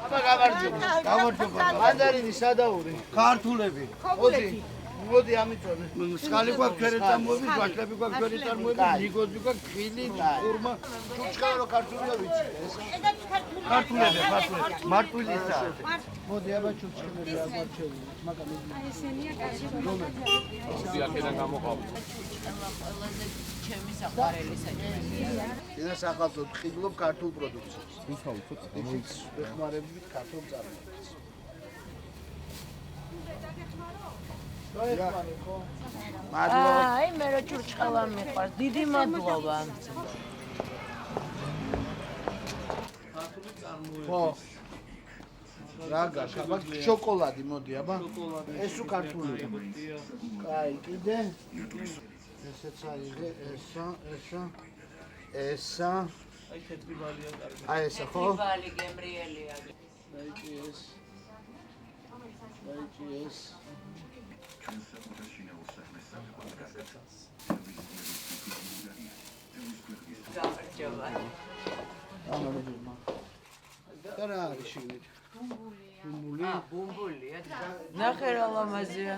აბა გამარჯობა. მანდარინი სადაური. ქართულები. მოდი ამიწონე. სკალი გვაქვს ჩვენი წარმოების, ვაშლები გვაქვს ჩვენი წარმოების, ნიგოზი გვაქვს, ხილი, ხურმა, ჩუჩხარო ქართულია ვიცი. ქართულები. მარტვილისა. მოდი აბა ჩუჩხები აღმოჩენილი. მაგალითად. აი ესენია კარგი. მოდი აქედან გამოყავ. ჩემი საყვარელი საჭმელია. ენა სახალხოდ ხიბლობ ქართულ პროდუქციას. ვიხავთ მოიც ეხმარებით ქართულ წარმოებას. აი მე რო ჭურჭყელა მიყვარს. დიდი მადლობა. ხო. რა გაშა, მაგ შოკოლადი მოდი აბა. ეს უ ქართულია. კაი, კიდე ესეც აიღე, ესა. აი თეთრი ვალია კარგი. აი ესა ხო? თეთრი ვალი გემრიელია. დაიჭი ეს. და რა არის შიგნით? ბუმბულია. ნახე რა ლამაზია.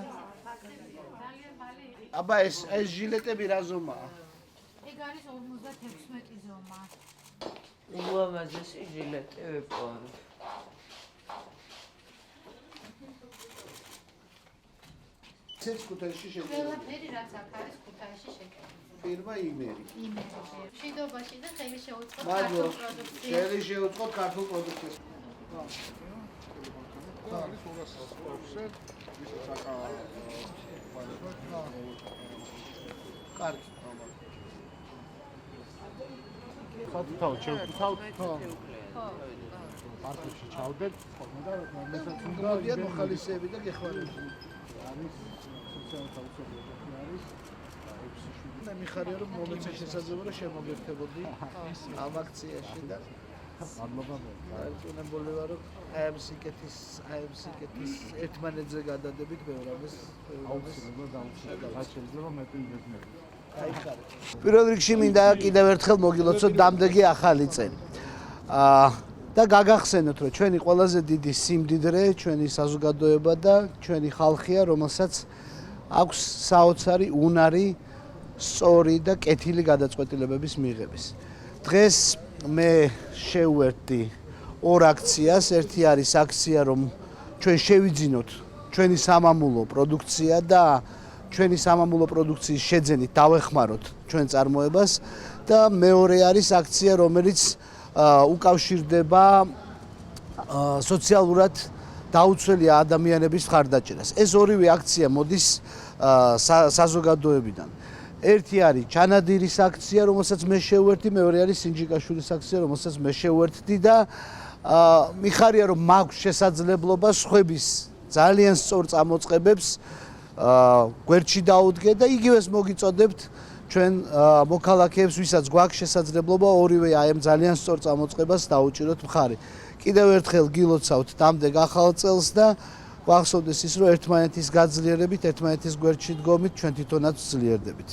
აბა ეს ჟილეტები რა ზომაა? ეგ არის 56 ზომა. ულამაზესი ჟილეტი ვეპოვე. ცეც ქუთაისში შეგიძლია. ყველაფერი რაც აქ არის ქუთაისში შეგიძლია. ფირმა იმერი. მშვიდობაში და ხელი შეუწყოთ მადლობა. ქართულ პროდუქციას. ხელი შეუწყოთ ქართულ პროდუქციას. არის 200 ვისაც აკა კარგი. ხოთთავ შევთავ ხო. პარკში ჩავდეთ ხოლმე და მესაც უნდა მოდიან მოხალისეები და გეხმარებიან. არის სოციალური თავისუფლება არის 6-7. მე მიხარია რომ მომეცე შესაძლებლობა შემოგერთებოდი ამ აქციაში და მადლობა. არწმუნებული ვარ რომ აი სიკეთის ერთმანეთზე გადადებით ბევრამეს აუცილებლად დაუცილებლად რაც შეიძლება მეტი იგებნები. აიხარე. პირველ რიგში მინდა კიდევ ერთხელ მოგილოცოთ დამდეგი ახალი წელი. და გაგახსენოთ რომ ჩვენი ყველაზე დიდი სიმდიდრე, ჩვენი საზოგადოება და ჩვენი ხალხია, რომელსაც აქვს საოცარი უნარი სწორი და კეთილი გადაწყვეტილებების მიღების. დღეს მე შევერთდი ორ აქციას. ერთი არის აქცია, რომ ჩვენ შევიძინოთ ჩვენი სამამულო პროდუქცია და ჩვენი სამამულო პროდუქციის შეძენით დავეხმაროთ ჩვენ წარმოებას და მეორე არის აქცია, რომელიც უკავშირდება სოციალურად დაუცველი ადამიანების მხარდაჭერას. ეს ორივე აქცია მოდის საზოგადოებიდან. ერთი არის ჩანადირის აქცია, რომელსაც მე შევერთდი, მეორე არის სინჯიკაშვილის აქცია, რომელსაც მე შევერთდი და მიხარია რომ მაქვს შესაძლებლობა სხვების ძალიან სწორ წამოწყებებს გვერდში დაუდგე და იგივეს მოგიწოდებთ ჩვენ მოქალაქეებს, ვისაც გვაქვს შესაძლებლობა ორივე აი ამ ძალიან სწორ წამოწყებას დაუჭიროთ მხარი. კიდევ ერთხელ გილოცავთ დამდეგ ახალ წელს და გვახსოვდეს ის, რომ ერთმანეთის გაძლიერებით, ერთმანეთის გვერდში დგომით ჩვენ თვითონაც ძლიერდებით.